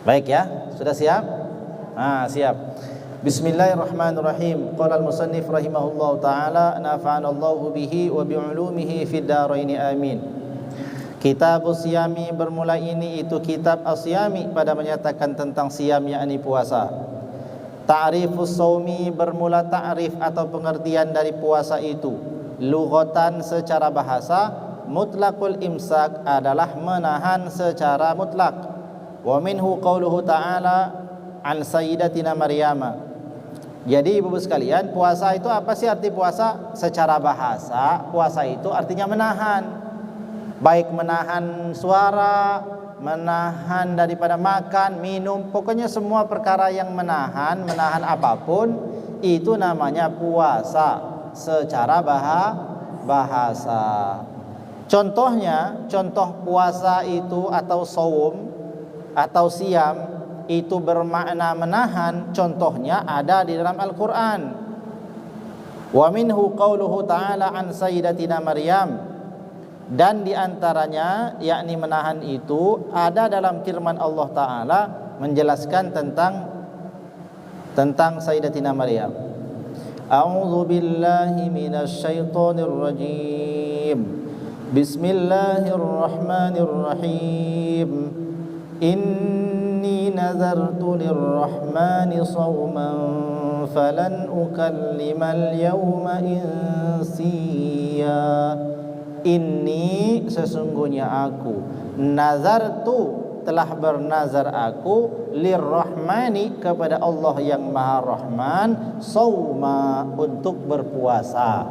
Baik ya, sudah siap? Siap. Bismillahirrahmanirrahim. Qala al-musannif rahimahullahu taala, nafa'anallahu bihi wa bi'ulumihi fid dharain amin. Kitab Siyami bermula ini itu kitab As-Siyami pada menyatakan tentang siam yakni puasa. Ta'rifus shaumi bermula ta'rif atau pengertian dari puasa itu. Lughatan secara bahasa, mutlaqul imsak adalah menahan secara mutlak. Wa minhu qauluhu ta'ala an sayyidatina Maryama. Jadi ibu sekalian, puasa itu apa sih arti puasa? Secara bahasa, puasa itu artinya menahan. Baik menahan suara, menahan daripada makan, minum, pokoknya semua perkara yang menahan apapun, itu namanya puasa secara bahasa. Contohnya, contoh puasa itu atau saum atau siam itu bermakna menahan, contohnya ada di dalam Al-Quran. Wa minhu qauluhu ta'ala an sayyidatina Maryam. Dan diantaranya yakni menahan itu ada dalam firman Allah Ta'ala menjelaskan tentang Sayyidatina Maryam. A'udzu billahi minasy syaithanir rajim. Bismillahirrahmanirrahim. Inni nazartu lirrahmani shawman falan ukallimal yawma insiya. Inni sesungguhnya aku nazartu telah bernazar aku lirrahmani kepada Allah yang Maha Rahman sauma untuk berpuasa.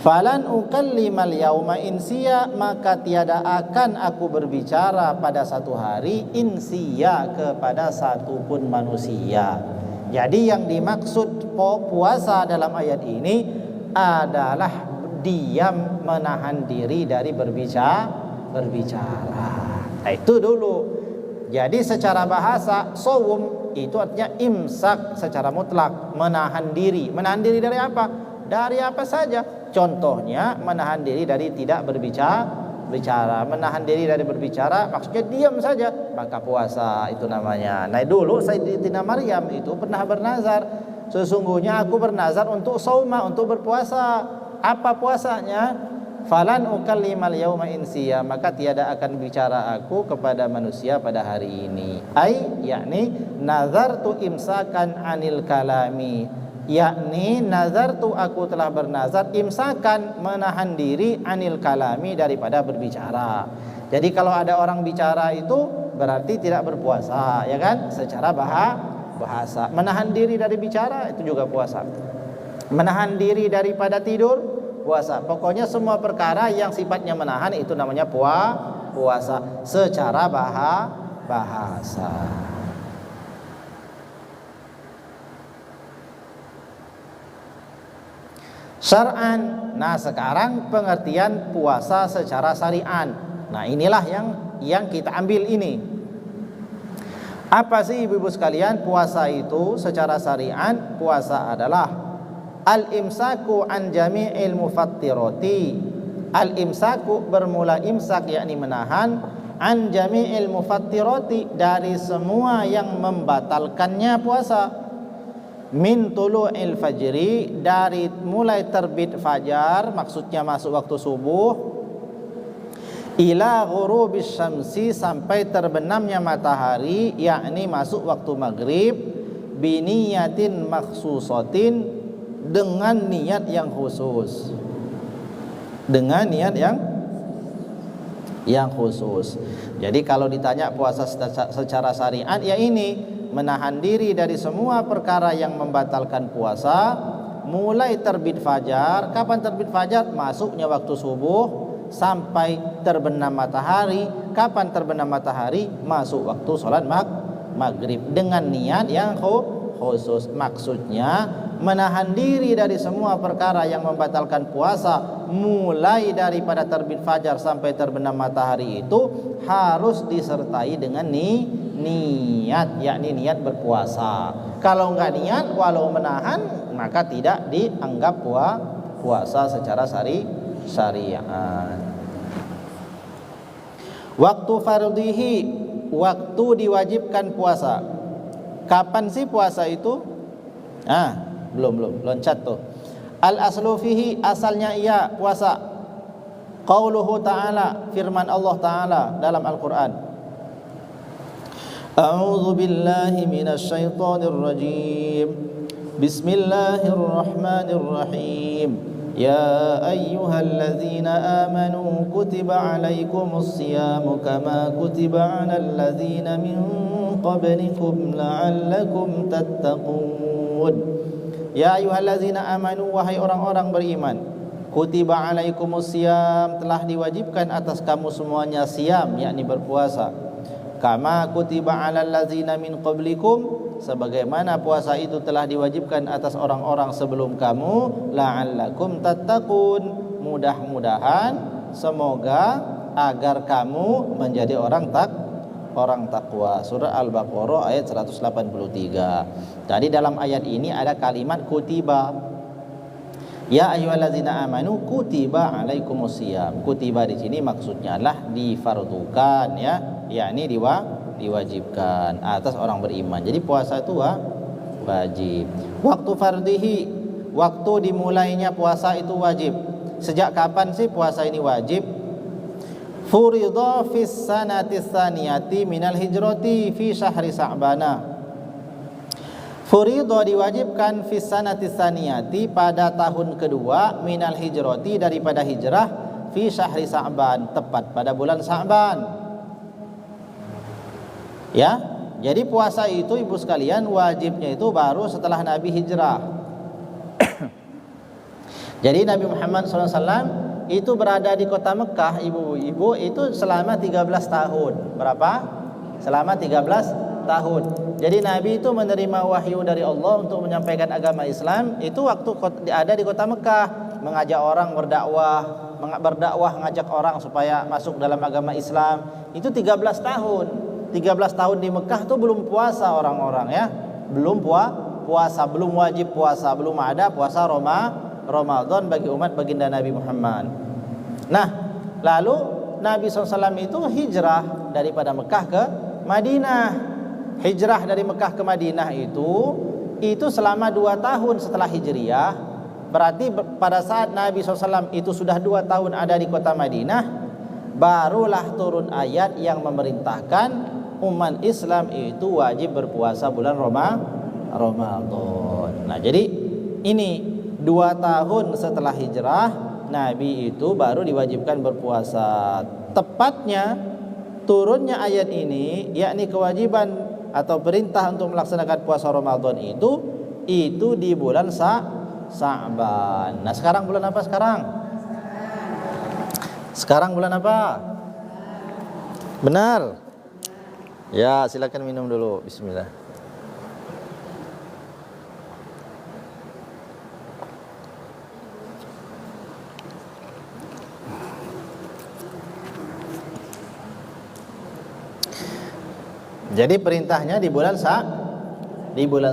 Falan ukallimal yauma insiya maka tiada akan aku berbicara pada satu hari insiya kepada satupun manusia. Jadi yang dimaksud puasa dalam ayat ini adalah diam, menahan diri dari berbicara. Nah, itu dulu. Jadi secara bahasa saum itu artinya imsak secara mutlak, menahan diri. Menahan diri dari apa? Dari apa saja. Contohnya menahan diri dari tidak berbicara. Menahan diri dari berbicara maksudnya diam saja, maka puasa itu namanya. Nah, dulu Sayyidatina Maryam itu pernah bernazar, sesungguhnya aku bernazar untuk sauma, untuk berpuasa. Apa puasanya? Falan ukallimal yauma insiya maka tiada akan bicara aku kepada manusia pada hari ini. Yakni nazartu imsakan anil kalami. Yakni nazartu aku telah bernazar imsakan menahan diri anil kalami daripada berbicara. Jadi kalau ada orang bicara itu berarti tidak berpuasa, ya kan? Secara bahasa. Menahan diri dari bicara itu juga puasa. Menahan diri daripada tidur puasa. Pokoknya semua perkara yang sifatnya menahan itu namanya puasa secara bahasa. Syar'an. Nah, sekarang pengertian puasa secara syari'an. Nah, inilah yang kita ambil ini. Apa sih ibu-ibu sekalian puasa itu secara syari'an? Puasa adalah al-imsaku an jami'il mufattirati. Al-imsaku bermula imsak yakni menahan, an jami'il mufattirati dari semua yang membatalkannya puasa. Min tulu'il fajri dari mulai terbit fajar maksudnya masuk waktu subuh, ila ghurubis syamsi sampai terbenamnya matahari yakni masuk waktu maghrib, biniyatin makhsusatin dengan niat yang khusus. Dengan niat yang khusus. Jadi kalau ditanya puasa secara syariat ya ini, menahan diri dari semua perkara yang membatalkan puasa, mulai terbit fajar. Kapan terbit fajar? Masuknya waktu subuh sampai terbenam matahari. Kapan terbenam matahari? Masuk waktu sholat maghrib dengan niat yang khusus. Maksudnya menahan diri dari semua perkara yang membatalkan puasa mulai daripada terbit fajar sampai terbenam matahari itu harus disertai dengan niat, yakni niat berpuasa. Kalau enggak niat walau menahan maka tidak dianggap puasa secara syariat. Waktu fardhihi waktu diwajibkan puasa. Kapan sih puasa itu? Belum loncat tuh. Al aslu fihi, asalnya ia puasa. Qauluhu ta'ala, firman Allah Ta'ala dalam Al-Qur'an. A'udzu billahi minasy syaithanir rajim. Bismillahirrahmanirrahim. Ya ayyuhalladzina amanu kutiba alaikumus siyamu kama kutiba alal ladzina min qablikum la'allakum tattaqun. Ya ayyuhalladzina amanu, wahai orang-orang beriman, kutiba alaikumus siyam, telah diwajibkan atas kamu semuanya siyam, yakni berpuasa. Kama kutiba alal ladzina min qablikum, sebagaimana puasa itu telah diwajibkan atas orang-orang sebelum kamu, la'allakum tattaqun, mudah-mudahan, semoga agar kamu menjadi orang takwa. Surah Al-Baqarah ayat 183. Jadi dalam ayat ini ada kalimat kutiba. Ya ayyuhalladzina amanu kutiba alaikumusiyam. Kutiba di sini maksudnya adalah difardukan, ya, yakni diwajibkan atas orang beriman. Jadi puasa itu wajib. Waktu fardihi, waktu dimulainya puasa itu wajib. Sejak kapan sih puasa ini wajib? Furidha fis sanati tsaniyati minal hijrati fi syahri Sa'bana. Furidha diwajibkan fis sanati tsaniyati, pada tahun kedua, minal hijrati daripada hijrah, fi syahri Sa'ban, tepat pada bulan Sa'ban. Ya, jadi puasa itu ibu sekalian wajibnya itu baru setelah Nabi hijrah. Jadi Nabi Muhammad SAW itu berada di kota Mekah, ibu-ibu, itu selama 13 tahun. Berapa? Selama 13 tahun. Jadi Nabi itu menerima wahyu dari Allah untuk menyampaikan agama Islam itu waktu ada di kota Mekah, mengajak orang berdakwah, ngajak orang supaya masuk dalam agama Islam. Itu 13 tahun. 13 tahun di Mekah tuh belum puasa orang-orang, ya. Belum puasa, belum wajib puasa, belum ada puasa Ramadan bagi umat baginda Nabi Muhammad. Nah, lalu Nabi SAW itu hijrah daripada Mekah ke Madinah. Hijrah dari Mekah ke Madinah itu selama 2 tahun setelah Hijriah. Berarti pada saat Nabi SAW itu sudah 2 tahun ada di kota Madinah, barulah turun ayat yang memerintahkan umat Islam itu wajib berpuasa bulan Ramadan. Nah, jadi ini 2 tahun setelah hijrah Nabi itu baru diwajibkan berpuasa. Tepatnya turunnya ayat ini, yakni kewajiban atau perintah untuk melaksanakan puasa Ramadan itu di bulan Sa'ban. Nah, sekarang bulan apa sekarang? Sekarang bulan apa? Benar? Ya, silakan minum dulu. Bismillah. Jadi perintahnya di bulan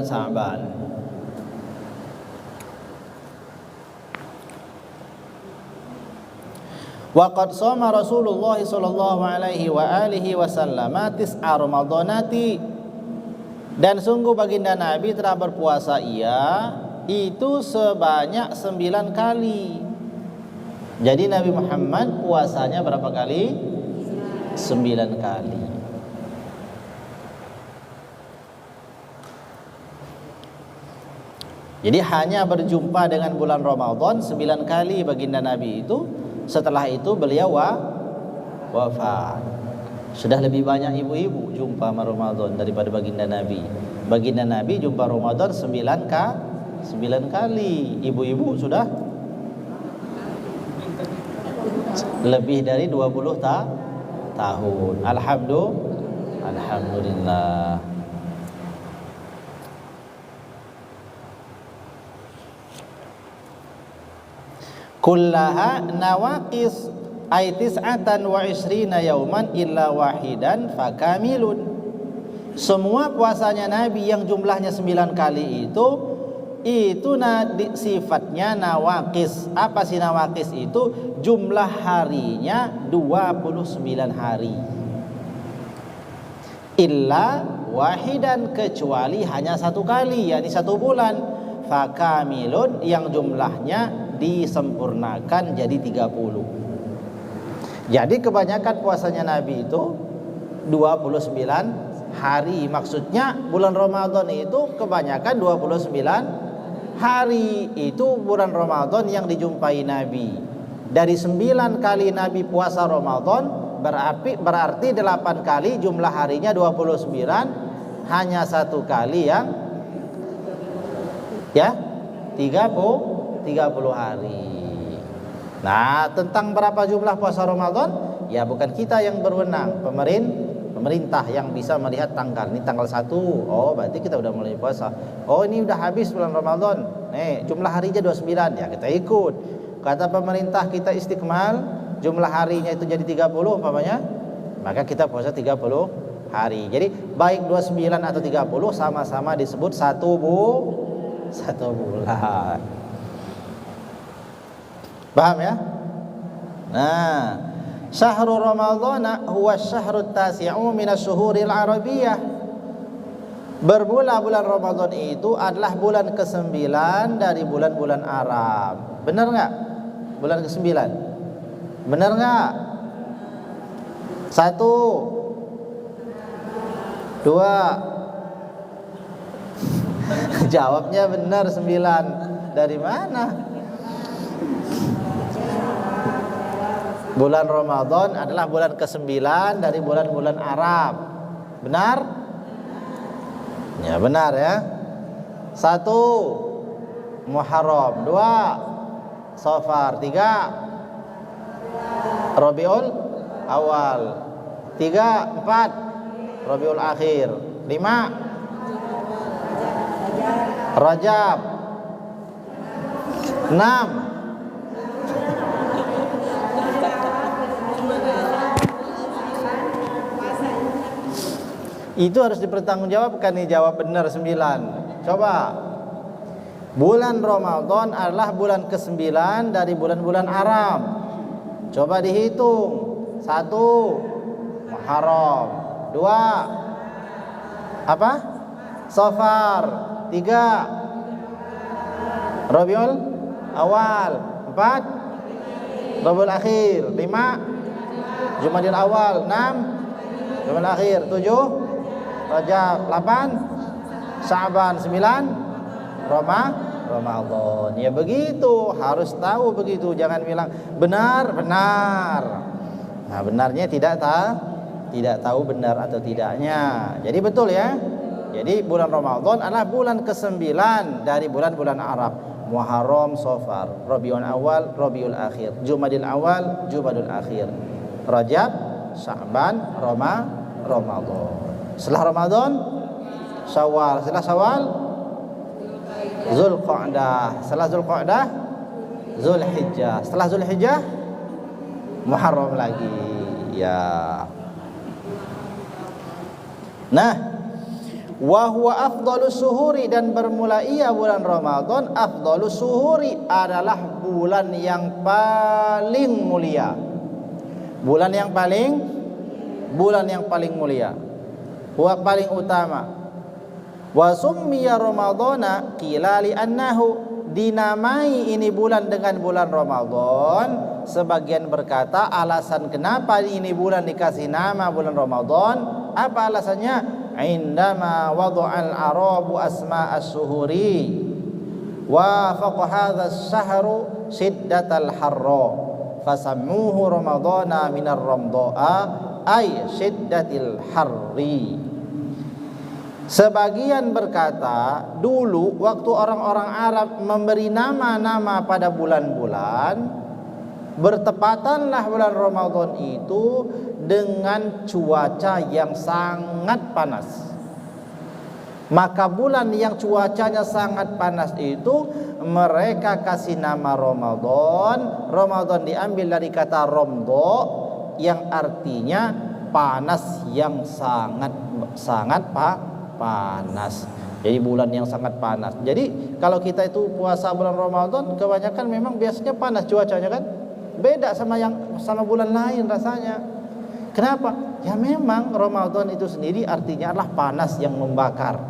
Sa'ban. Waqad shoma Rasulullah sallallahu alaihi wa alihi wasallam tis'a Ramadanati, dan sungguh baginda Nabi telah berpuasa itu sebanyak 9 kali. Jadi Nabi Muhammad puasanya berapa kali? 9 kali. Jadi hanya berjumpa dengan bulan Ramadan 9 kali baginda Nabi itu. Setelah itu beliau wafat. Sudah lebih banyak ibu-ibu jumpa Ramadan daripada baginda Nabi. Baginda Nabi jumpa Ramadan 9 kali. Ibu-ibu sudah lebih dari 20 tahun. Alhamdulillah. Kullaha nawaqis ay tis'atan wa isrina yauman illa wahidan fakamilun. Semua puasanya Nabi yang jumlahnya 9 kali itu sifatnya nawaqis. Apa sih nawaqis itu? Jumlah harinya 29 hari. illa wahidan, kecuali hanya satu kali, yakni 1 bulan. Fakamilun, yang jumlahnya disempurnakan jadi 30. Jadi kebanyakan puasanya Nabi itu 29 hari. Maksudnya bulan Ramadan itu kebanyakan 29 hari. Itu bulan Ramadan yang dijumpai Nabi. Dari 9 kali Nabi puasa Ramadan, berarti 8 kali jumlah harinya 29, hanya 1 kali yang 30 hari. Nah, tentang berapa jumlah puasa Ramadan, ya bukan kita yang berwenang, pemerintah yang bisa melihat tanggal. Ini tanggal 1, oh berarti kita udah mulai puasa. Oh ini udah habis bulan Ramadan, jumlah harinya 29, ya kita ikut. Kata pemerintah kita istiqmal, jumlah harinya itu jadi 30 umpamanya, maka kita puasa 30 hari. Jadi baik 29 atau 30 sama-sama disebut satu bulan. Paham ya? Nah, syahrul Ramadhan huwa syahrut tasi'u minas syuhuril arabiyyah. Berbulan Ramadan itu adalah bulan ke-9 dari bulan-bulan Arab. Benar enggak? Bulan ke-9. Benar enggak? 1 2 Jawabnya benar, 9. Dari mana? Bulan Ramadan adalah bulan ke-9 dari bulan-bulan Arab. Benar? Ya benar ya. 1 Muharram, 2 Safar, 3 Rabiul Awal, 4 Rabiul Akhir, 5 Rajab, 6 itu harus dipertanggungjawabkan nih, jawab benar 9. Coba. Bulan Ramadan adalah bulan ke-9 dari bulan-bulan Arab. Coba dihitung. 1 Muharram, 2 apa? Safar, 3 Rabiul Awal, 4 Rabiul Akhir, 5 Jumadil Awal, 6 Jumadil Akhir, 7 Rajab, 8 Sya'ban, 9 Ramadan. Ya begitu, harus tahu begitu, jangan bilang benar. Nah, benarnya tidak tahu benar atau tidaknya. Jadi betul ya. Jadi bulan Ramadan adalah bulan ke-9 dari bulan-bulan Arab. Muharram, Safar, Rabiul Awal, Rabiul Akhir, Jumadil Awal, Jumadil Akhir, Rajab, Sya'ban, Ramadan. Setelah Ramadan Syawal, setelah Syawal Zulqa'dah, setelah Zulqa'dah Zulhijjah, setelah Zulhijjah Muharram lagi ya. Nah, wa huwa afdhalus syuhuri, dan bermula ia bulan Ramadan, afdhalus syuhuri adalah bulan yang paling mulia. Bulan yang paling mulia, paling utama. Wa summiya Ramadhana qila li annahu, dinamai ini bulan dengan bulan Ramadan. Sebagian berkata alasan kenapa ini bulan dikasih nama bulan Ramadan, apa alasannya? Indama wada'al arabu asma as-suhuri wa faqa hadha as-shahru shiddatal harra fasammuhu Ramadhana minar ramdha'a ay syiddatil harri. Sebagian berkata dulu waktu orang-orang Arab memberi nama-nama pada bulan-bulan, bertepatanlah bulan Ramadan itu dengan cuaca yang sangat panas. Maka bulan yang cuacanya sangat panas itu mereka kasih nama Ramadan. Ramadan diambil dari kata romdo yang artinya panas yang sangat panas. Jadi bulan yang sangat panas. Jadi kalau kita itu puasa bulan Ramadan kebanyakan memang biasanya panas cuacanya kan. Beda sama bulan lain rasanya. Kenapa? Ya memang Ramadan itu sendiri artinya adalah panas yang membakar.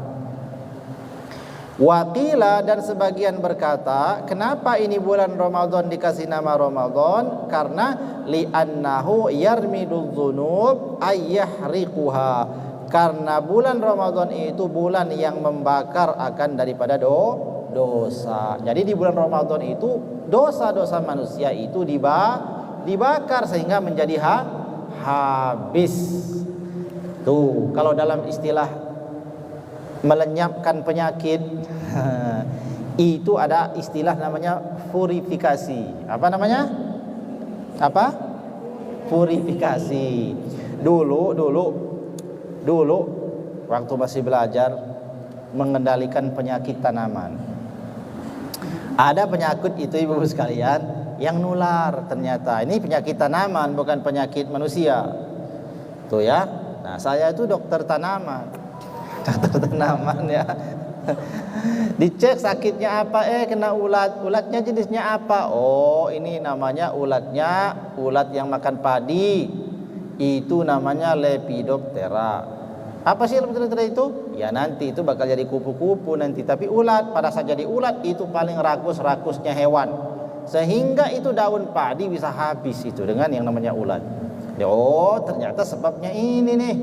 Waqila, dan sebagian berkata, kenapa ini bulan Ramadan dikasih nama Ramadan? Karena li'annahu yarmidudz dzunub ayyahriquha. Karena bulan Ramadan itu bulan yang membakar akan daripada dosa. Jadi di bulan Ramadan itu dosa-dosa manusia itu dibakar sehingga menjadi habis. Tuh, kalau dalam istilah melenyapkan penyakit itu ada istilah namanya purifikasi. Apa namanya? Apa? Purifikasi. Dulu waktu masih belajar mengendalikan penyakit tanaman, ada penyakit itu ibu sekalian yang nular. Ternyata ini penyakit tanaman, bukan penyakit manusia. Tuh ya. Nah, saya itu dokter tanaman. Dokter tanaman ya. Dicek sakitnya apa, kena ulat. Ulatnya jenisnya apa? Oh, ini namanya ulatnya ulat yang makan padi. Itu namanya Lepidoptera. Apa sih Lepidoptera itu? Ya nanti itu bakal jadi kupu-kupu nanti. Tapi ulat, pada saat jadi ulat itu paling rakus-rakusnya hewan, sehingga itu daun padi bisa habis itu dengan yang namanya ulat. Oh, ternyata sebabnya ini nih.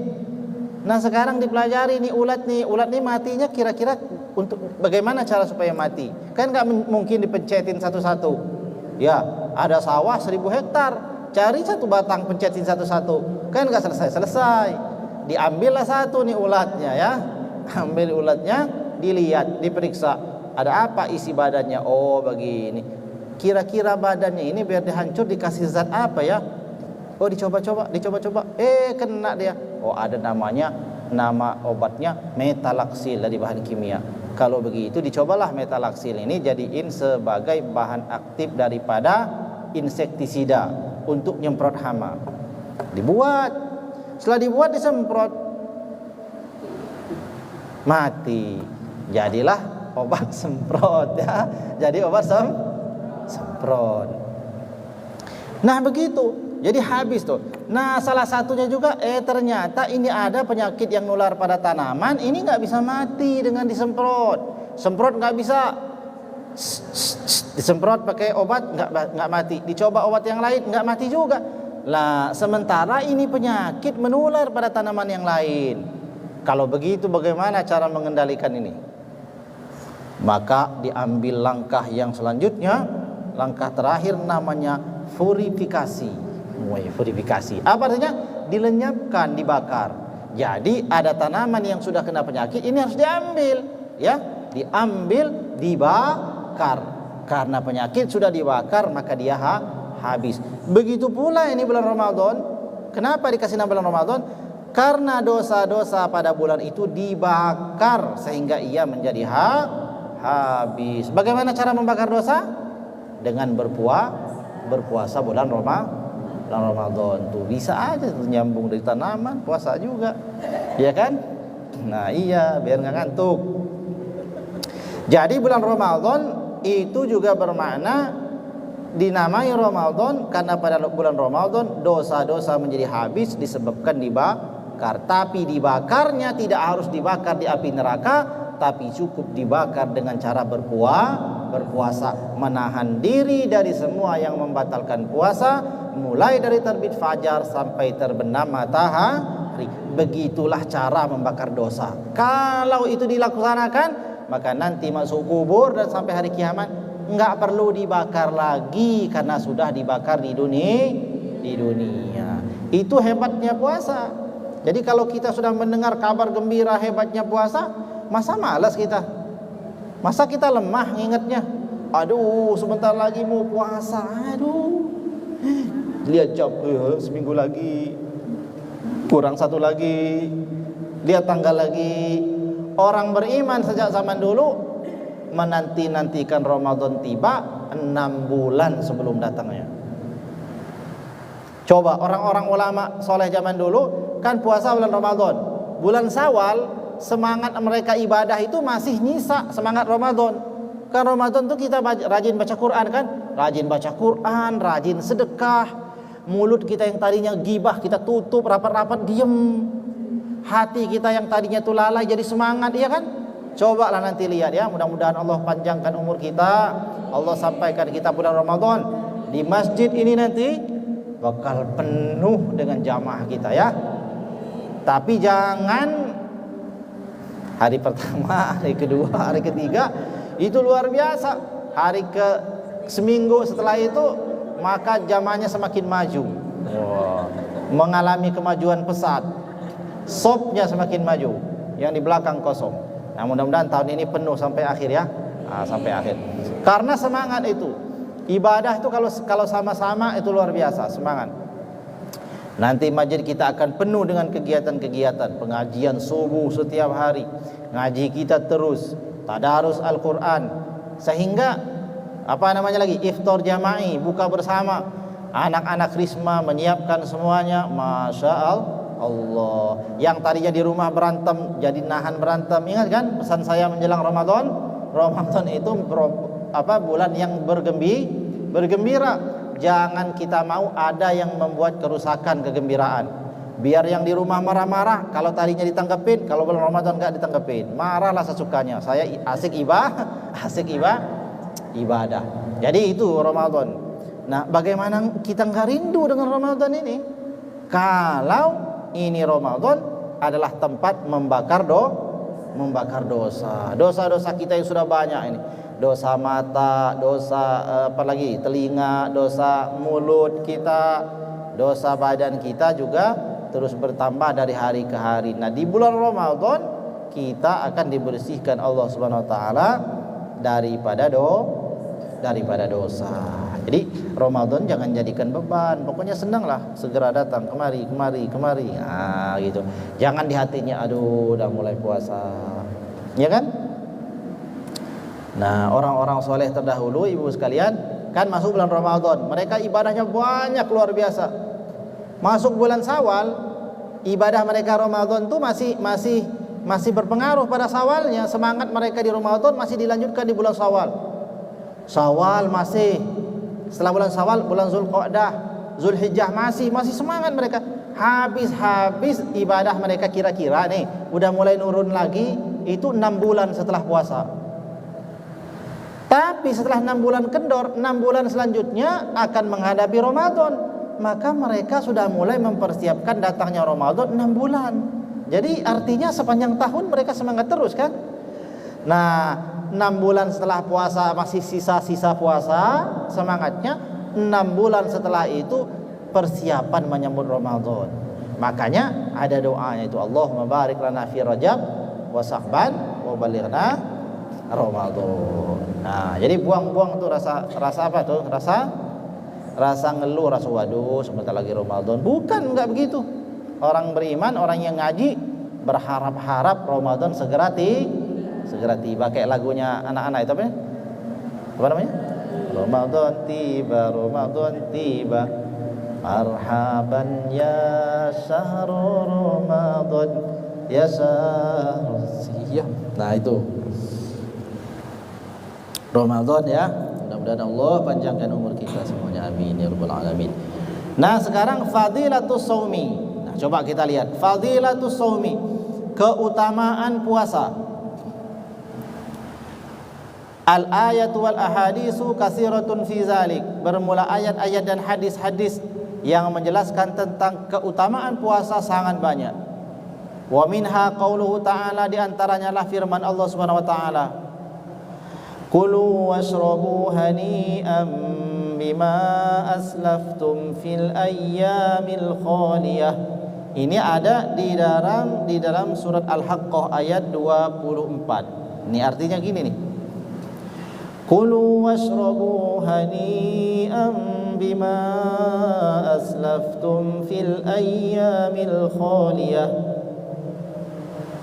Nah, sekarang dipelajari nih ulat nih matinya kira-kira untuk bagaimana cara supaya mati? Kan nggak mungkin dipencetin satu-satu. Ya, ada sawah 1000 hektar, cari satu batang pencetin satu-satu, kan nggak selesai. Diambillah satu nih ulatnya ya, ambil ulatnya, dilihat, diperiksa, ada apa isi badannya? Oh begini. Kira-kira badannya ini biar dihancur dikasih zat apa ya? Oh dicoba-coba, kena dia. Oh ada nama obatnya metalaksil dari bahan kimia. Kalau begitu dicobalah metalaksil ini jadiin sebagai bahan aktif daripada insektisida untuk nyemprot hama. Dibuat, setelah dibuat disemprot, mati. Jadilah obat semprot ya. Jadi obat semprot. Nah begitu. Jadi habis tuh. Nah salah satunya juga ternyata ini ada penyakit yang nular pada tanaman. Ini nggak bisa mati dengan disemprot. Semprot nggak bisa. Disemprot pakai obat nggak mati. Dicoba obat yang lain nggak mati juga. Lah sementara ini penyakit menular pada tanaman yang lain. Kalau begitu bagaimana cara mengendalikan ini? Maka diambil langkah yang selanjutnya. Langkah terakhir namanya purifikasi. Purifikasi apa artinya? Dilenyapkan, dibakar. Jadi ada tanaman yang sudah kena penyakit, ini harus diambil ya, diambil, dibakar. Karena penyakit sudah dibakar maka dia habis. Begitu pula ini bulan Ramadan. Kenapa dikasih nama bulan Ramadan? Karena dosa-dosa pada bulan itu dibakar sehingga ia menjadi habis. Bagaimana cara membakar dosa? Dengan berpuasa bulan Ramadan tuh bisa aja tuh nyambung dari tanaman, puasa juga, ya kan? Nah iya, biar nggak ngantuk. Jadi bulan Ramadan itu juga bermakna dinamai Ramadan karena pada bulan Ramadan dosa-dosa menjadi habis disebabkan dibakar. Tapi dibakarnya tidak harus dibakar di api neraka, tapi cukup dibakar dengan cara berpuasa, menahan diri dari semua yang membatalkan puasa, mulai dari terbit fajar sampai terbenam matahari. Begitulah cara membakar dosa. Kalau itu dilaksanakan, maka nanti masuk kubur dan sampai hari kiamat nggak perlu dibakar lagi karena sudah dibakar di dunia. Itu hebatnya puasa. Jadi kalau kita sudah mendengar kabar gembira hebatnya puasa, masa malas kita? Masa kita lemah ingatnya? Aduh, sebentar lagi mau puasa. Aduh. Lihat jam, seminggu lagi. Kurang satu lagi. Lihat tanggal lagi. Orang beriman sejak zaman dulu menanti-nantikan Ramadan tiba 6 bulan sebelum datangnya. Coba orang-orang ulama soleh zaman dulu kan puasa bulan Ramadan. Bulan Syawal semangat mereka ibadah itu masih nyisa semangat Ramadan. Kan Ramadan tuh kita rajin baca Quran kan? Rajin baca Quran, rajin sedekah. Mulut kita yang tadinya gibah kita tutup rapat-rapat, diem. Hati kita yang tadinya tuh lalai jadi semangat, iya kan? Cobalah nanti lihat ya, mudah-mudahan Allah panjangkan umur kita, Allah sampaikan kita bulan Ramadan di masjid ini nanti bakal penuh dengan jamaah kita ya. Tapi jangan hari pertama, hari kedua, hari ketiga itu luar biasa. Hari ke seminggu setelah itu maka jamaahnya semakin maju. Mengalami kemajuan pesat. Sopnya semakin maju, yang di belakang kosong. Nah, mudah-mudahan tahun ini penuh sampai akhir ya. Sampai akhir. Karena semangat itu. Ibadah itu kalau sama-sama itu luar biasa, semangat. Nanti masjid kita akan penuh dengan kegiatan-kegiatan, pengajian subuh setiap hari. Ngaji kita terus, tadarus Al-Qur'an. Sehingga iftar jama'i, buka bersama. Anak-anak Risma menyiapkan semuanya, Masya Allah. Yang tadinya di rumah berantem jadi nahan berantem. Ingat kan pesan saya menjelang Ramadan? Ramadan itu bulan yang bergembira. Jangan kita mau ada yang membuat kerusakan kegembiraan. Biar yang di rumah marah-marah, kalau tadinya ditangkepin, kalau bulan Ramadan enggak ditangkepin, marahlah sesukanya. Saya asik ibadah. Jadi itu Ramadan. Nah, bagaimana kita enggak rindu dengan Ramadan ini? Kalau ini Ramadan adalah tempat membakar dosa. Dosa-dosa kita yang sudah banyak ini. Dosa mata, dosa telinga, dosa mulut kita, dosa badan kita juga terus bertambah dari hari ke hari. Nah, di bulan Ramadan kita akan dibersihkan Allah Subhanahu wa taala daripada dosa. Jadi Ramadan jangan jadikan beban, pokoknya senanglah segera datang kemari. Gitu. Jangan di hatinya aduh udah mulai puasa. Ya kan? Nah, orang-orang soleh terdahulu ibu sekalian kan masuk bulan Ramadan, mereka ibadahnya banyak luar biasa. Masuk bulan Syawal, ibadah mereka Ramadan tuh masih berpengaruh pada Syawalnya. Semangat mereka di Ramadan masih dilanjutkan di bulan Syawal. Syawal masih, setelah bulan Syawal bulan Zulqa'dah, Zulhijjah masih semangat mereka. Habis ibadah mereka kira-kira nih udah mulai nurun lagi itu 6 bulan setelah puasa. Tapi setelah 6 bulan kendor, 6 bulan selanjutnya akan menghadapi Ramadan. Maka mereka sudah mulai mempersiapkan datangnya Ramadan 6 bulan. Jadi artinya sepanjang tahun mereka semangat terus kan. Nah, 6 bulan setelah puasa masih sisa-sisa puasa semangatnya. 6 bulan setelah itu persiapan menyambut Ramadan. Makanya ada doanya itu, Allahumma barik lana fi Rajab wa Sya'ban wa balighna Ramadan. Nah, jadi buang-buang tuh rasa apa tuh? Rasa ngeluh, rasa waduh sebentar lagi Ramadan. Bukan, enggak begitu. Orang beriman, orang yang ngaji berharap-harap Ramadan segera tiba. Kayak lagunya anak-anak itu apa namanya? Ramadan tiba. Marhaban ya syahrul Ramadan ya syahrul siyam. Nah, itu Ramadan ya. Mudah-mudahan Allah panjangkan umur kita semuanya, amin ya rabbal alamin. Nah, sekarang fadilatus shaumi. Nah, coba kita lihat fadilatus shaumi, keutamaan puasa. Al ayatu wal ahadisu katsiratun fi zalik. Bermula ayat-ayat dan hadis-hadis yang menjelaskan tentang keutamaan puasa sangat banyak. Wa minha qauluhu ta'ala, di antaranya lah firman Allah Subhanahu wa taala, Kulu washrabu hani'an bima aslaftum fil ayyamil khaliyah. Ini ada di dalam surat Al-Haqqah ayat 24. Ini artinya gini nih. Kulu washrabu hani'an bima aslaftum fil ayyamil khaliyah.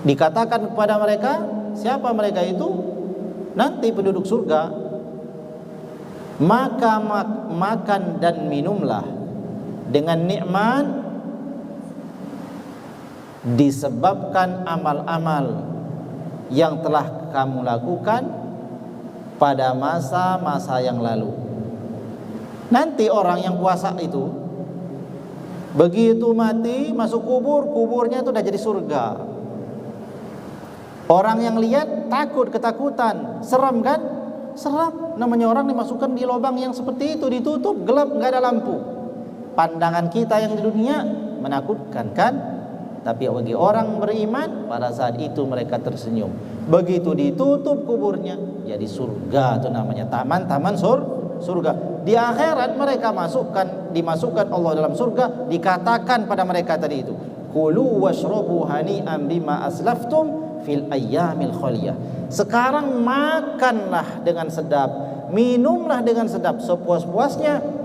Dikatakan kepada mereka, siapa mereka itu? Nanti penduduk surga, maka makan dan minumlah dengan nikmat disebabkan amal-amal yang telah kamu lakukan pada masa-masa yang lalu. Nanti orang yang puasa itu Begitu mati masuk kubur, kuburnya itu udah jadi surga. Orang yang lihat takut, ketakutan, seram kan? Seram. Namanya orang dimasukkan di lubang yang seperti itu, ditutup, gelap, nggak ada lampu. Pandangan kita yang di dunia menakutkan kan? Tapi bagi orang beriman, pada saat itu mereka tersenyum. Begitu ditutup kuburnya, jadi surga itu namanya, taman-taman surga. Di akhirat mereka dimasukkan Allah dalam surga, dikatakan pada mereka tadi itu, kulu washrabu hani'an bima aslaftum fil ayyamil khaliyah. Sekarang makanlah dengan sedap, minumlah dengan sedap sepuas-puasnya,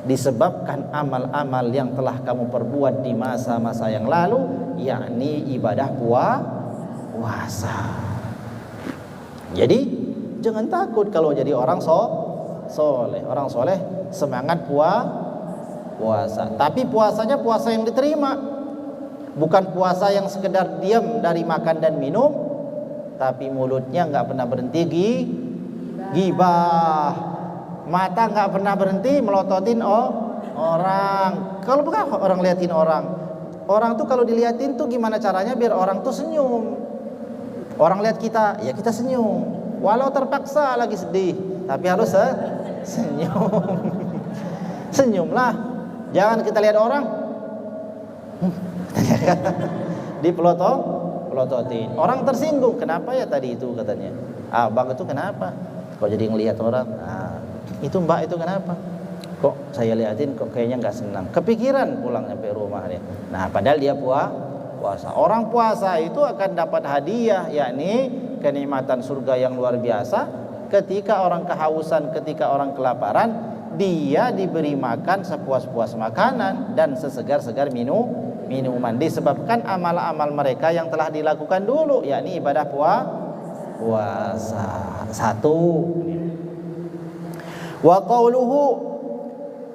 disebabkan amal-amal yang telah kamu perbuat di masa-masa yang lalu, yakni ibadah puasa. Jadi jangan takut kalau jadi orang soleh. Orang soleh semangat puasa. Tapi puasanya puasa yang diterima, bukan puasa yang sekedar diam dari makan dan minum, tapi mulutnya nggak pernah berhenti gibah, mata nggak pernah berhenti melototin orang. Kalau bukan orang liatin orang tuh kalau diliatin tuh gimana caranya biar orang tuh senyum. Orang lihat kita, ya kita senyum, walau terpaksa lagi sedih, tapi harus senyum. Senyumlah, jangan kita lihat orang dipelototin. Orang tersinggung, kenapa ya tadi itu katanya, abang itu kenapa kok jadi ngelihat orang, itu mbak itu kenapa kok saya liatin kok kayaknya nggak senang, kepikiran pulang sampai rumah dia. Nah padahal dia puasa. Orang puasa itu akan dapat hadiah, yakni kenikmatan surga yang luar biasa. Ketika orang kehausan, ketika orang kelaparan, dia diberi makan sepuas-puas makanan dan sesegar-segar minuman, disebabkan amal-amal mereka yang telah dilakukan dulu, yakni ibadah puasa. Satu. Wa qauluhu,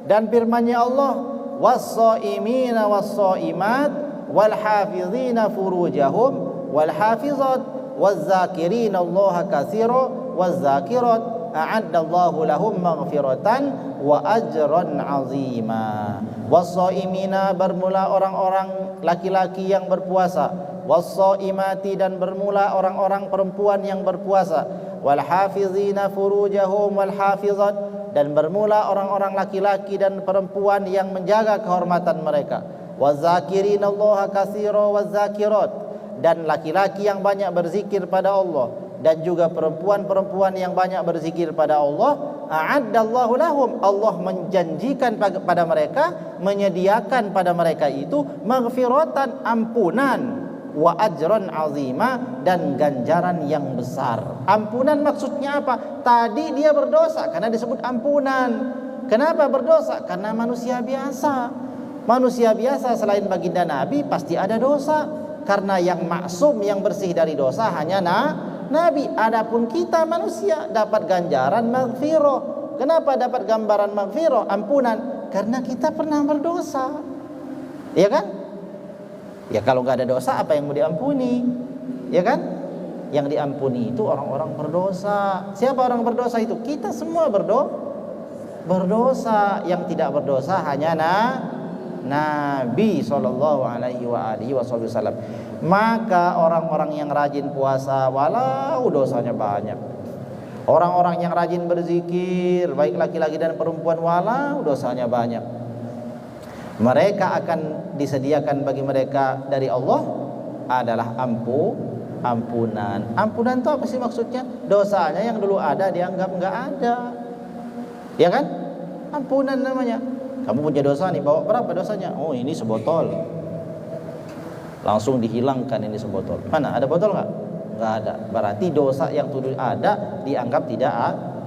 dan firman-Nya Allah, was-shaimina was-shaimat wal hafizina furujahum wal hafizat waz-zakirina Allah katsira waz-zakirat a'addallahu lahum maghfiratan wa ajran 'azima. Was-shaimina, bermula orang-orang laki-laki yang berpuasa, was-shaimati, dan bermula orang-orang perempuan yang berpuasa, wal hafizina furujahum wal hafizat, dan bermula orang-orang laki-laki dan perempuan yang menjaga kehormatan mereka, wazakirina Allah katsira wazakirat, dan laki-laki yang banyak berzikir pada Allah dan juga perempuan-perempuan yang banyak berzikir pada Allah. A'addallahu lahum, Allah menjanjikan pada mereka, menyediakan pada mereka itu maghfiratan, ampunan, wa ajran azima, dan ganjaran yang besar. Ampunan maksudnya apa? Tadi dia berdosa karena disebut ampunan. Kenapa berdosa? Karena manusia biasa. Manusia biasa selain baginda Nabi pasti ada dosa, karena yang maksum, yang bersih dari dosa hanya Nabi. Adapun kita manusia dapat ganjaran maghfirah. Kenapa dapat gambaran maghfirah, ampunan? Karena kita pernah berdosa, ya kan? Ya kalau nggak ada dosa apa yang mau diampuni, ya kan? Yang diampuni itu orang-orang berdosa. Siapa orang berdosa itu? Kita semua berdosa. Yang tidak berdosa hanya Nabi sallallahu alaihi wasallam. Maka orang-orang yang rajin puasa walau dosanya banyak, orang-orang yang rajin berzikir baik laki-laki dan perempuan walau dosanya banyak, mereka akan disediakan bagi mereka dari Allah adalah ampunan. Ampunan itu apa sih maksudnya? Dosanya yang dulu ada dianggap nggak ada, ya kan? Ampunan namanya. Kamu punya dosa nih, bawa berapa dosanya? Oh ini sebotol, langsung dihilangkan ini sebotol. Mana ada botol nggak? Nggak ada. Berarti dosa yang dulu ada dianggap tidak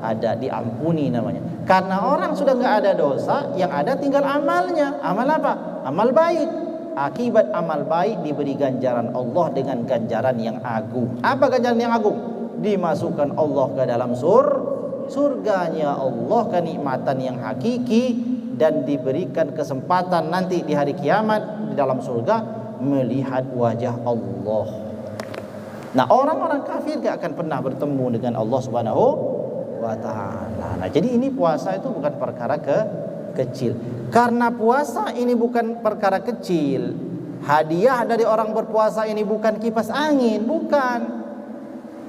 ada, diampuni namanya. Karena orang sudah nggak ada dosa, yang ada tinggal amalnya. Amal apa? Amal baik. Akibat amal baik diberi ganjaran Allah dengan ganjaran yang agung. Apa ganjaran yang agung? Dimasukkan Allah ke dalam surganya Allah, kenikmatan yang hakiki, dan diberikan kesempatan nanti di hari kiamat di dalam surga melihat wajah Allah. Nah orang-orang kafir gak akan pernah bertemu dengan Allah Subhanahu wa ta'ala. Nah jadi ini puasa itu bukan perkara kecil. Karena puasa ini bukan perkara kecil. Hadiah dari orang berpuasa ini bukan kipas angin, bukan.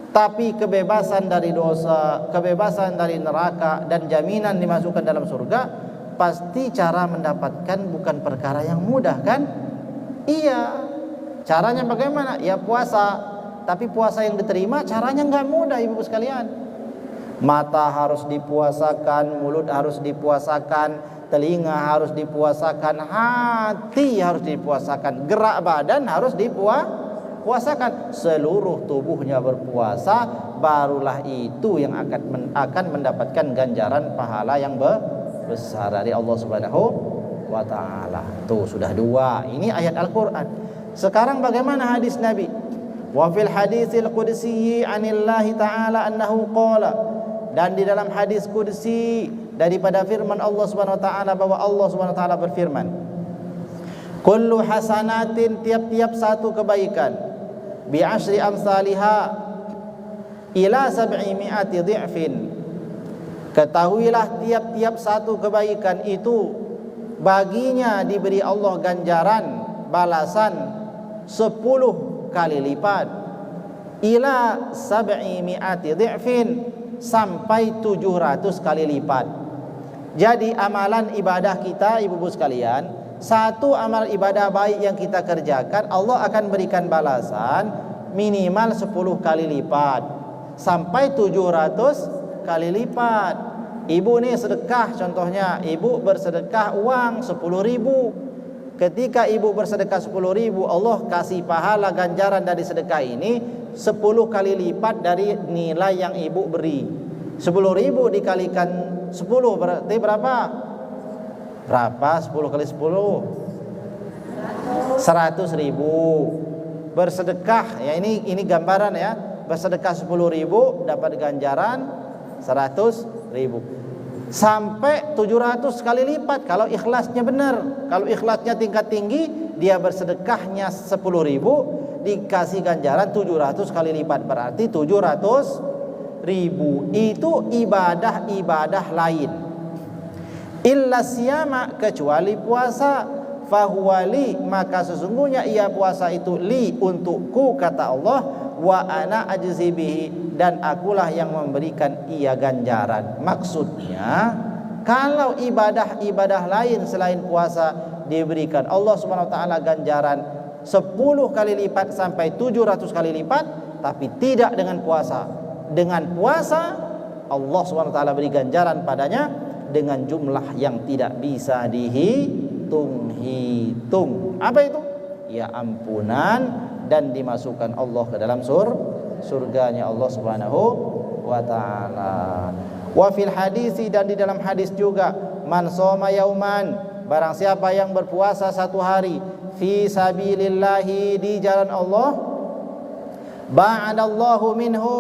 Tapi kebebasan dari dosa, kebebasan dari neraka, dan jaminan dimasukkan dalam surga. Pasti cara mendapatkan bukan perkara yang mudah, kan? Iya. Caranya bagaimana? Ya puasa. Tapi puasa yang diterima caranya nggak mudah, ibu sekalian. Mata harus dipuasakan, mulut harus dipuasakan, telinga harus dipuasakan, hati harus dipuasakan, gerak badan harus dipuasakan, seluruh tubuhnya berpuasa, barulah itu yang akan mendapatkan ganjaran pahala yang besar dari Allah Subhanahu wa taala. Tuh sudah dua. Ini ayat Al-Qur'an. Sekarang bagaimana hadis Nabi? Wa fil hadisil qudsi 'anillahi ta'ala annahu qala, dan di dalam hadis qudsi daripada firman Allah Subhanahu wa taala bahwa Allah Subhanahu wa taala berfirman, kullu hasanatin, tiap-tiap satu kebaikan, bi asyri amsalha ila 700 dhi'fin. Ketahuilah tiap-tiap satu kebaikan itu baginya diberi Allah ganjaran balasan 10 kali lipat, ila 700 dhi'fin, sampai 700 kali lipat. Jadi amalan ibadah kita, ibu-ibu sekalian, satu amal ibadah baik yang kita kerjakan, Allah akan berikan balasan minimal 10 kali lipat sampai 700 kali lipat. Ibu nih sedekah, contohnya ibu bersedekah uang 10.000. Ketika ibu bersedekah 10.000, Allah kasih pahala ganjaran dari sedekah ini 10 kali lipat dari nilai yang ibu beri. 10.000 dikalikan 10 berarti berapa? Berapa 10 kali 10? 100.000. Bersedekah, ya ini gambaran ya. Bersedekah 10.000 dapat ganjaran 100.000. Sampai 700 kali lipat kalau ikhlasnya benar. Kalau ikhlasnya tingkat tinggi, dia bersedekahnya 10.000 dikasih ganjaran 700 kali lipat, berarti 700.000. Itu ibadah-ibadah lain. Illa siyama, kecuali puasa. Fahuwali, maka sesungguhnya ia puasa itu li, untukku, kata Allah. Wa ana ajzi bihi, dan akulah yang memberikan ia ganjaran. Maksudnya kalau ibadah-ibadah lain selain puasa diberikan Allah Subhanahu wa taala ganjaran 10 kali lipat sampai 700 kali lipat, tapi tidak dengan puasa. Dengan puasa Allah Subhanahu wa taala beri ganjaran padanya dengan jumlah yang tidak bisa dihitung. Apa itu? Ya ampunan, dan dimasukkan Allah ke dalam surganya Allah Subhanahu wa taala. Wa fil hadisi, dan di dalam hadis juga, man shoma yauman, barang siapa yang berpuasa satu hari, fi sabilillahi, di jalan Allah, ba'adallahu minhu,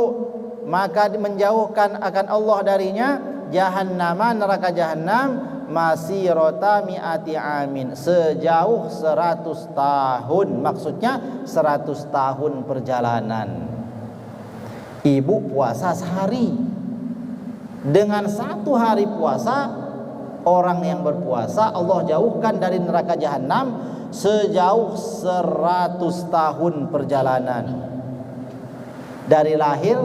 maka menjauhkan akan Allah darinya, jahannama, neraka jahannam, masirota mi'ati amin, sejauh 100 tahun. Maksudnya 100 tahun perjalanan. Ibu puasa sehari, dengan satu hari puasa, orang yang berpuasa Allah jauhkan dari neraka jahanam sejauh 100 tahun perjalanan. Dari lahir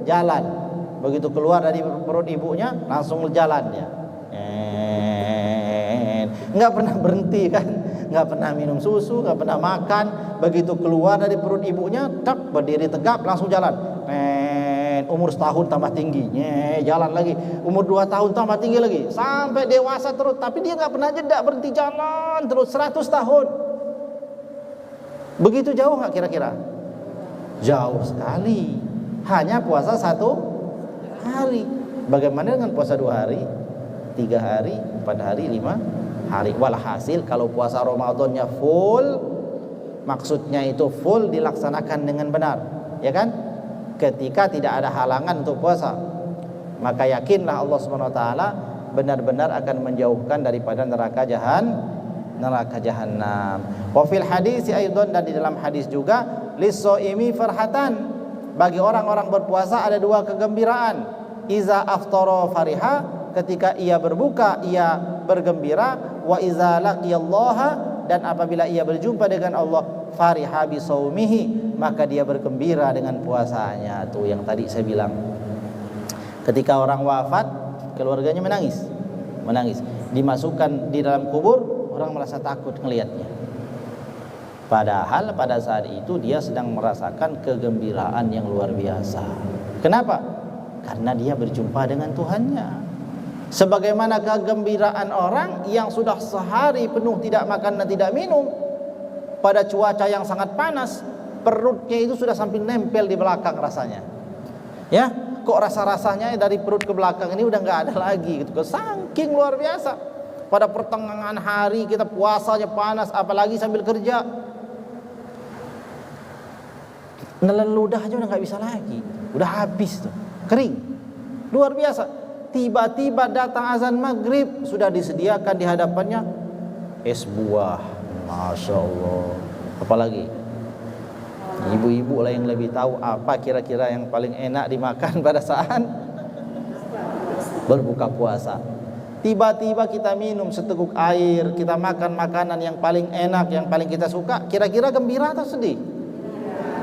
jalan, begitu keluar dari perut ibunya langsung jalan ya. Nggak pernah berhenti kan, nggak pernah minum susu, nggak pernah makan. Begitu keluar dari perut ibunya, tak berdiri tegap langsung jalan. Umur setahun tambah tinggi, jalan lagi. Umur 2 tahun tambah tinggi lagi, sampai dewasa terus. Tapi dia nggak pernah jeda, berhenti jalan terus 100 tahun. Begitu jauh nggak kira-kira? Jauh sekali. Hanya puasa 1 hari. Bagaimana dengan puasa 2 hari, 3 hari, 4 hari, 5 hari? Walhasil kalau puasa Ramadannya full, maksudnya itu full dilaksanakan dengan benar, ya kan? Ketika tidak ada halangan untuk puasa, maka yakinlah Allah Subhanahu wa taala benar-benar akan menjauhkan daripada neraka jahanam. Wa fil hadis aidan, dan di dalam hadis juga, lis-shaimi farhatan, bagi orang-orang berpuasa ada 2 kegembiraan. Iza aftara fariha, ketika ia berbuka ia bergembira. wa iza laqiyallaha, dan apabila ia berjumpa dengan Allah, fariha bi saumihi, maka dia bergembira dengan puasanya. Tuh yang tadi saya bilang, ketika orang wafat keluarganya menangis, dimasukkan di dalam kubur, orang merasa takut ngelihatnya, padahal pada saat itu dia sedang merasakan kegembiraan yang luar biasa. Kenapa? Karena dia berjumpa dengan Tuhannya. Sebagaimana kegembiraan orang yang sudah sehari penuh tidak makan dan tidak minum, pada cuaca yang sangat panas, perutnya itu sudah sampai nempel di belakang rasanya. Ya, kok rasa-rasanya dari perut ke belakang ini udah nggak ada lagi gitu. Saking luar biasa. Pada pertengahan hari kita puasanya panas, apalagi sambil kerja, nelen ludah aja udah nggak bisa lagi, udah habis tuh, kering, luar biasa. Tiba-tiba datang azan maghrib, sudah disediakan di hadapannya es buah, masya Allah. Apalagi ibu-ibu lah yang lebih tahu apa kira-kira yang paling enak dimakan pada saat berbuka puasa. Tiba-tiba kita minum seteguk air, kita makan makanan yang paling enak, yang paling kita suka, kira-kira gembira atau sedih?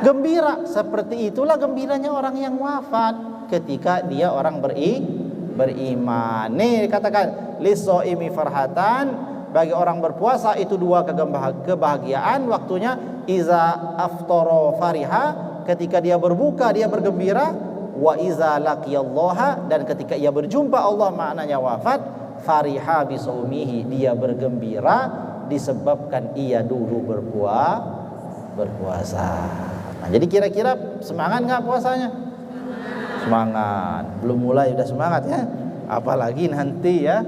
Gembira. Seperti itulah gembiranya orang yang wafat ketika dia orang beriman. Nih katakan lisoimi farhatan, bagi orang berpuasa itu dua kebahagiaan. Waktunya iza aftara fariha, ketika dia berbuka dia bergembira, wa iza laqiyallaha, dan ketika ia berjumpa Allah maknanya wafat, fariha bisaumihi, dia bergembira disebabkan ia dulu berpuasa. Nah, jadi kira-kira semangat nggak puasanya? Semangat. Belum mulai udah semangat ya. Apalagi nanti ya.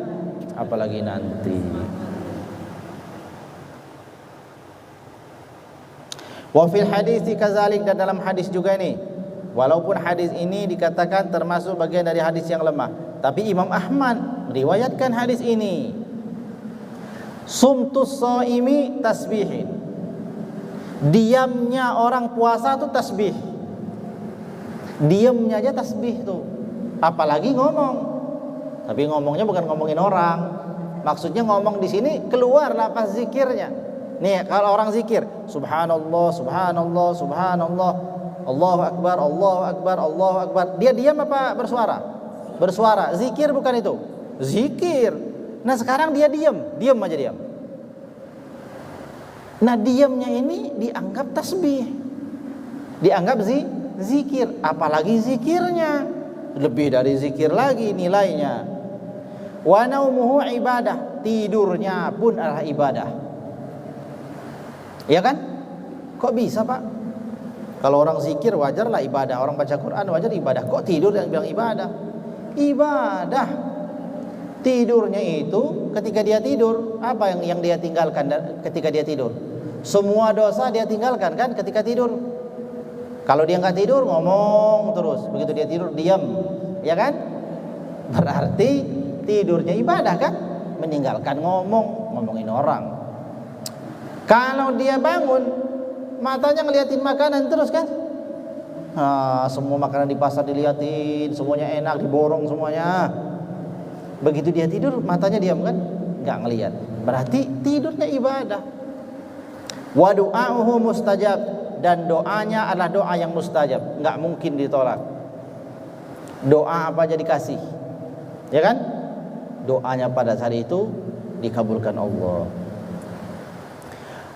Apalagi nanti. Wa fil hadis kadzalik, dan dalam hadis juga nih. Walaupun hadis ini dikatakan termasuk bagian dari hadis yang lemah, tapi Imam Ahmad meriwayatkan hadis ini. Sumtus shaimi tasbihin. Diamnya orang puasa itu tasbih. Diamnya aja tasbih tuh, apalagi ngomong. Tapi ngomongnya bukan ngomongin orang. Maksudnya ngomong di sini keluar lapas zikirnya. Nih kalau orang zikir, subhanallah, subhanallah, subhanallah, Allahu akbar, Allahu akbar, Allahu akbar. Dia diam apa bersuara? Bersuara. Zikir bukan itu? Zikir. Nah sekarang dia diam aja diam. Nah diamnya ini dianggap tasbih, dianggap zikir, apalagi zikirnya lebih dari zikir lagi nilainya. Wa naumuhu ibadah, tidurnya pun adalah ibadah. Ya kan? Kok bisa Pak? Kalau orang zikir wajarlah ibadah, orang baca Quran wajar ibadah. Kok tidur yang bilang ibadah? Ibadah. Tidurnya itu ketika dia tidur, apa yang dia tinggalkan ketika dia tidur? Semua dosa dia tinggalkan kan ketika tidur. Kalau dia nggak tidur ngomong terus, begitu dia tidur diam, ya kan? Berarti tidurnya ibadah kan? Meninggalkan ngomongin orang. Kalau dia bangun, matanya ngeliatin makanan terus kan? Nah, semua makanan di pasar diliatin, semuanya enak, diborong semuanya. Begitu dia tidur, matanya diam kan? Nggak ngeliat. Berarti tidurnya ibadah. Wa du'a'uhu mustajab, dan doanya adalah doa yang mustajab, nggak mungkin ditolak. Doa apa aja dikasih, ya kan? Doanya pada saat itu dikabulkan Allah.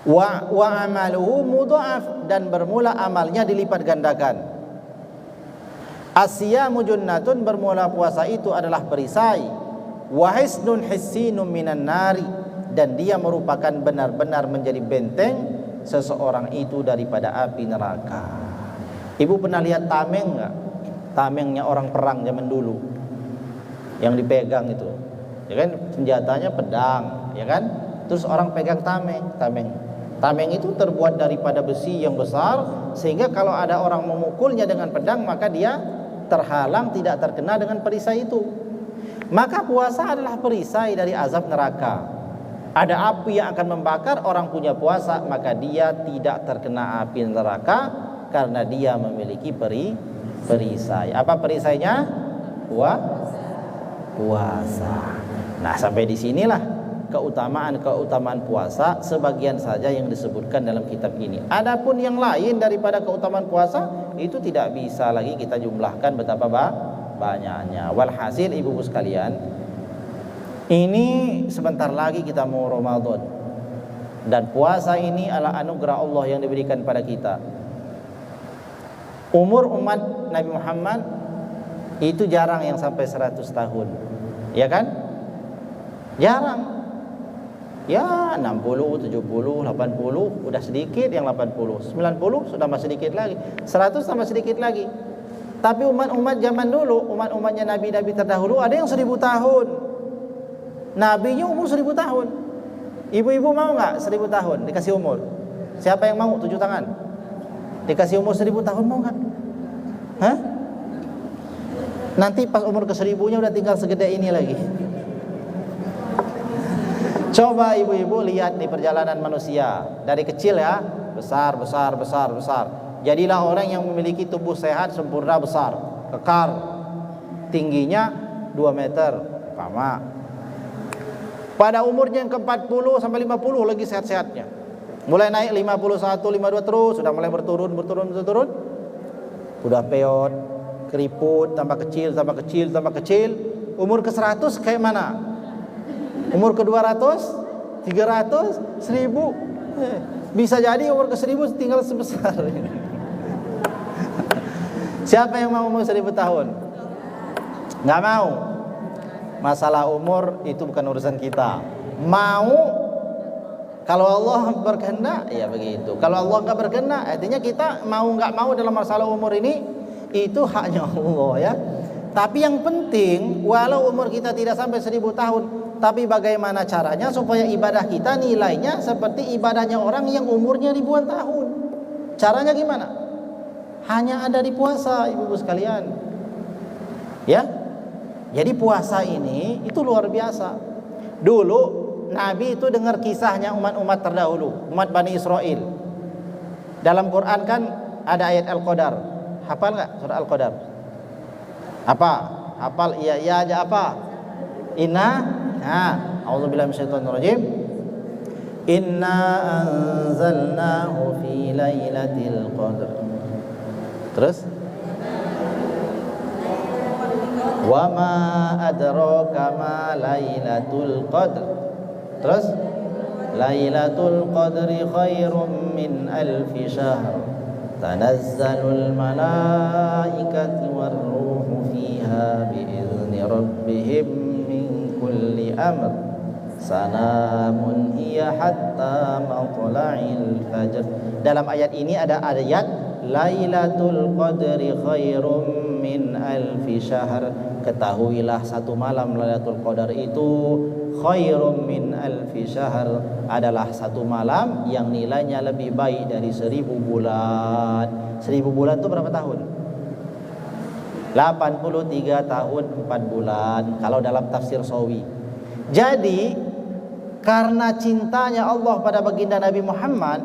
Wa amaluhu mudha'af, dan bermula amalnya dilipat gandakan. Asyamu junnatun, bermula puasa itu adalah perisai. Wa hisnun hissinun minan nari, dan dia merupakan benar-benar menjadi benteng seseorang itu daripada api neraka. Ibu pernah lihat tameng enggak? Tamengnya orang perang zaman dulu, yang dipegang itu, ya kan? Senjatanya pedang, ya kan? Terus orang pegang tameng. Tameng itu terbuat daripada besi yang besar, sehingga kalau ada orang memukulnya dengan pedang, maka dia terhalang, tidak terkena dengan perisai itu. Maka puasa adalah perisai dari azab neraka. Ada api yang akan membakar, orang punya puasa maka dia tidak terkena api neraka karena dia memiliki perisai. Apa perisainya? Puasa. Nah sampai di sinilah keutamaan puasa sebagian saja yang disebutkan dalam kitab ini. Adapun yang lain daripada keutamaan puasa itu tidak bisa lagi kita jumlahkan betapa banyaknya. Walhasil ibu-ibu sekalian, ini sebentar lagi kita mau Ramadan, dan puasa ini adalah anugerah Allah yang diberikan pada kita. Umur umat Nabi Muhammad itu jarang yang sampai 100 tahun, ya kan? Jarang. Ya 60, 70, 80 udah sedikit, yang 80, 90 sudah masih sedikit lagi, 100 tambah sedikit lagi. Tapi umat-umat zaman dulu, umat-umatnya nabi-nabi terdahulu, ada yang 1000 tahun. Nabinya umur 1000 tahun. Ibu-ibu mau nggak 1000 tahun dikasih umur? Siapa yang mau? 7 tangan. Dikasih umur 1000 tahun mau nggak? Hah? Nanti pas umur ke-1000-nya udah tinggal segede ini lagi. Coba ibu-ibu lihat di perjalanan manusia dari kecil ya, besar. Jadilah orang yang memiliki tubuh sehat, sempurna, besar, kekar, tingginya 2 meter, sama. Pada umurnya yang ke-40 sampai 50 lagi sehat-sehatnya. Mulai naik 51, 52 terus, sudah mulai berturun. Udah peot, keriput, tambah kecil. Umur ke-100 kayak mana? Umur ke-200, 300, 1000. Bisa jadi umur ke-1000 tinggal sebesar. Siapa yang mau umur 1000 tahun? Nggak mau. Masalah umur itu bukan urusan kita. Mau, kalau Allah berkehendak ya begitu. Kalau Allah nggak berkehendak, artinya kita mau nggak mau dalam masalah umur ini itu haknya Allah ya. Tapi yang penting, walau umur kita tidak sampai 1000 tahun, tapi bagaimana caranya supaya ibadah kita nilainya seperti ibadahnya orang yang umurnya ribuan tahun. Caranya gimana? Hanya ada di puasa, ibu-ibu sekalian. Ya. Jadi puasa ini itu luar biasa. Dulu Nabi itu dengar kisahnya umat-umat terdahulu, umat Bani Israel. Dalam Quran kan ada ayat Al-Qadar. Hafal enggak surah Al-Qadar? Apa? Hafal iya aja apa? A'udzubillahi minasyaitonirrajim. Inna anzalnahu fi lailatul qadr. Terus? Wa ma adraka ma lailatul qadr. Terus? Lailatul qadri khairum min alfi syahr. Tanazzalul malaikatu war-ruhu fiha bi'izni rabbihim min kulli amr. Salamun hiya hatta matla'il fajr. Dalam ayat ini ada ayat Lailatul Qadri khairum min alfi syahr. Ketahuilah satu malam Lailatul Qadar itu khairum min alfi syahr, adalah satu malam yang nilainya lebih baik dari 1000 bulan. 1000 bulan itu berapa tahun? 83 tahun 4 bulan kalau dalam tafsir Sawi. Jadi karena cintanya Allah pada baginda Nabi Muhammad,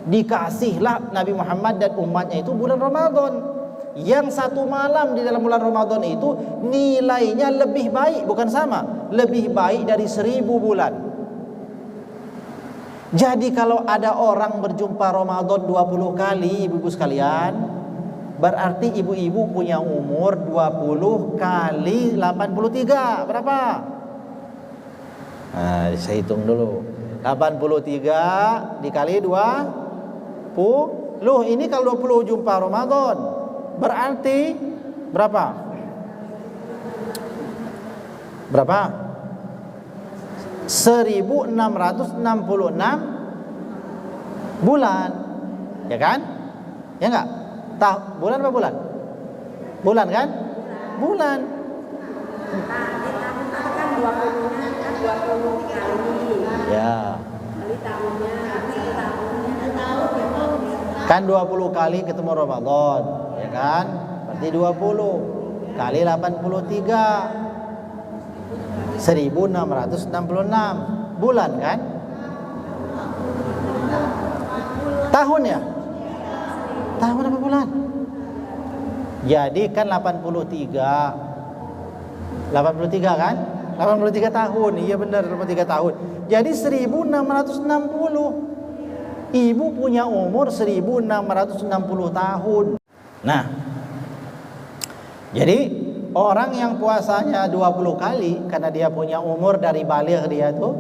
dikasihlah Nabi Muhammad dan umatnya itu bulan Ramadan, yang satu malam di dalam bulan Ramadan itu nilainya lebih baik, bukan sama, lebih baik dari 1000 bulan. Jadi kalau ada orang berjumpa Ramadan 20 kali, ibu-ibu sekalian, berarti ibu-ibu punya umur 20 kali 83 berapa? Nah, saya hitung dulu. 83 dikali 20. Ini kalau 20 jumpa Ramadan, berarti berapa? Berapa? 1666 bulan. Ya kan? Ya enggak? Bulan apa bulan? Bulan kan? Bulan. Kan 20-nya kan 20 kali. Ya. Kali tahunnya, Kan 20 kali ketemu Ramadan, ya kan? Berarti 20 kali 83 1666 bulan kan? Tahun ya? Tahun apa bulan? Jadi kan 83 kan? 83 tahun. Iya benar, 83 tahun. Jadi 1660. Ibu punya umur 1660 tahun. Nah, jadi orang yang puasanya 20 kali karena dia punya umur dari baligh dia tuh,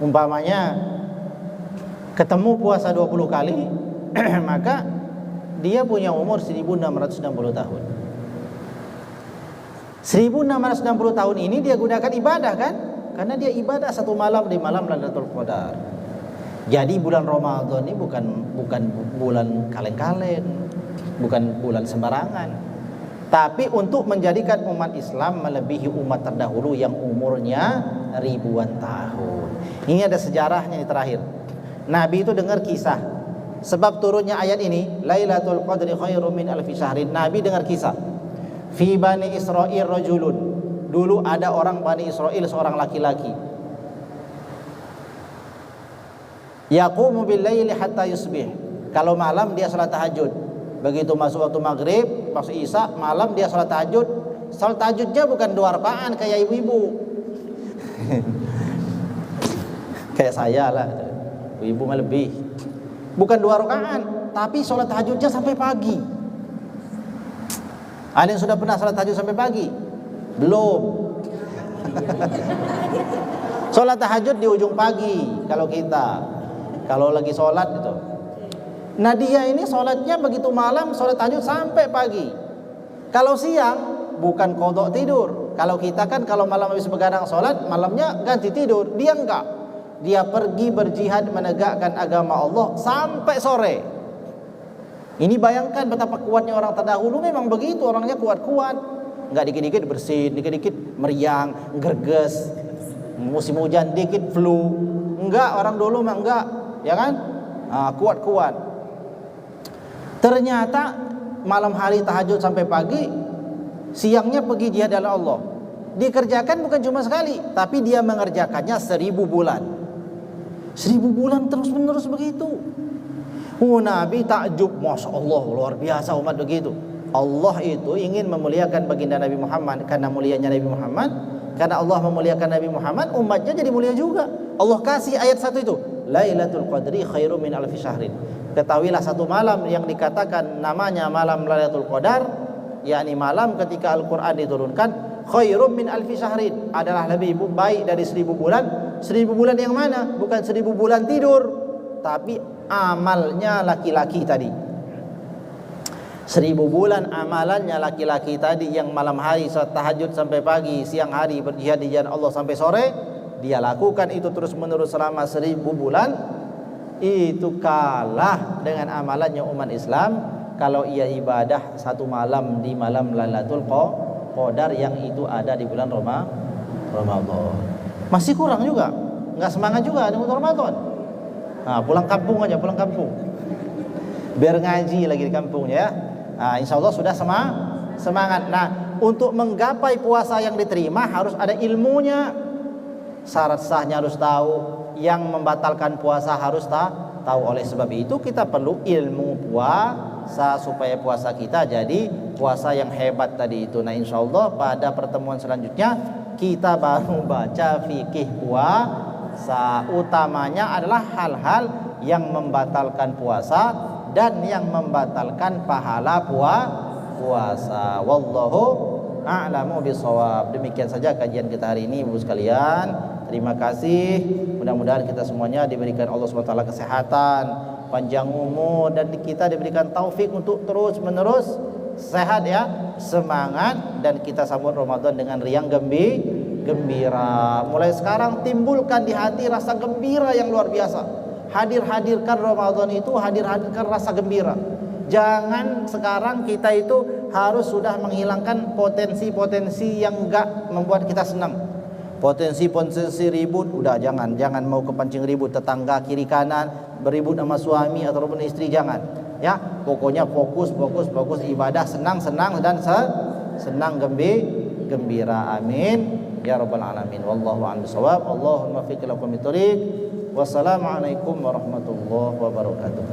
umpamanya ketemu puasa 20 kali maka dia punya umur 1660 tahun. 1660 tahun ini dia gunakan ibadah kan? Karena dia ibadah satu malam di malam Lailatul Qadar. Jadi bulan Ramadan ini bukan bulan kaleng-kaleng, bukan bulan sembarangan. Tapi untuk menjadikan umat Islam melebihi umat terdahulu yang umurnya ribuan tahun. Ini ada sejarahnya nih terakhir. Nabi itu dengar kisah. Sebab turunnya ayat ini, Lailatul Qadri khairum min alfi syahrin. Nabi dengar kisah. Fi Bani Israil rajulun. Dulu ada orang Bani Israil, seorang laki-laki. Yaqumu bil laili hatta yusbih. Kalau malam dia salat tahajud. Begitu masuk waktu maghrib, masuk isya, malam dia salat tahajud. Salat tahajudnya bukan 2 rakaat kayak ibu-ibu. Kayak saya lah. Ibu mah lebih. Bukan 2 rakaat, tapi salat tahajudnya sampai pagi. Ada yang sudah pernah salat tahajud sampai pagi? Belum. Salat tahajud di ujung pagi kalau kita. Kalau lagi sholat gitu. Nah dia ini sholatnya begitu malam, sholat tahajud sampai pagi. Kalau siang bukan qadha tidur. Kalau kita kan kalau malam habis begadang sholat, malamnya ganti tidur. Dia enggak. Dia pergi berjihad menegakkan agama Allah sampai sore. Ini bayangkan betapa kuatnya orang terdahulu. Memang begitu, orangnya kuat-kuat. Enggak dikit-dikit bersin, dikit-dikit meriang, gerges. Musim hujan dikit flu. Enggak, orang dulu mah enggak. Ya kan? Kuat-kuat. Ternyata malam hari tahajud sampai pagi, siangnya pergi jihad dalam Allah. Dikerjakan bukan cuma sekali, tapi dia mengerjakannya 1000 bulan. 1000 bulan terus menerus begitu. Nabi takjub, Masya Allah, luar biasa umat begitu. Allah itu ingin memuliakan baginda Nabi Muhammad. Karena mulianya Nabi Muhammad, karena Allah memuliakan Nabi Muhammad, umatnya jadi mulia juga. Allah kasih ayat 1 itu, Lailatul Qadri khairum min alfi syahrin. Ketahuilah satu malam yang dikatakan namanya malam Lailatul Qadar, yakni malam ketika Al-Quran diturunkan, khairum min alfi syahrin, adalah lebih baik dari 1000 bulan. 1000 bulan yang mana? Bukan 1000 bulan tidur, tapi amalnya laki-laki tadi. 1000 bulan amalannya laki-laki tadi yang malam hari salat tahajud sampai pagi, siang hari berjihad di jalan Allah sampai sore. Dia lakukan itu terus menerus selama 1000 bulan. Itu kalah dengan amalannya umat Islam kalau ia ibadah satu malam di malam Lailatul Qadar yang itu ada di bulan Ramadan. Masih kurang juga, nggak semangat juga dengan Ramadan. Nah, pulang kampung aja, pulang kampung. Biar ngaji lagi di kampungnya ya. Nah, insya Allah sudah semangat. Nah, untuk menggapai puasa yang diterima harus ada ilmunya. Syarat sahnya harus tahu, yang membatalkan puasa harus tahu. Oleh sebab itu kita perlu ilmu puasa supaya puasa kita jadi puasa yang hebat tadi itu. Nah, insya Allah pada pertemuan selanjutnya kita baru baca fikih puasa. Utamanya adalah hal-hal yang membatalkan puasa dan yang membatalkan pahala puasa. Wallahu a'lamu bishawab. Demikian saja kajian kita hari ini, Ibu sekalian. Terima kasih. Mudah-mudahan kita semuanya diberikan Allah SWT kesehatan, panjang umur, dan kita diberikan taufik untuk terus menerus sehat ya, semangat, dan kita sambut Ramadan dengan riang gembira. Mulai sekarang timbulkan di hati rasa gembira yang luar biasa. Hadirkan Ramadan itu, hadirkan rasa gembira. Jangan sekarang kita itu harus sudah menghilangkan potensi-potensi yang enggak membuat kita senang. Potensi ribut, udah jangan mau kepancing ribut tetangga kiri kanan, beribut sama suami ataupun istri, jangan. Ya, pokoknya fokus ibadah, senang dan senang gembira. Amin ya rabbal alamin. Wallahu a'lam bishawab. Allahumma fiqh lakum thoriq. Wassalamualaikum warahmatullahi wabarakatuh.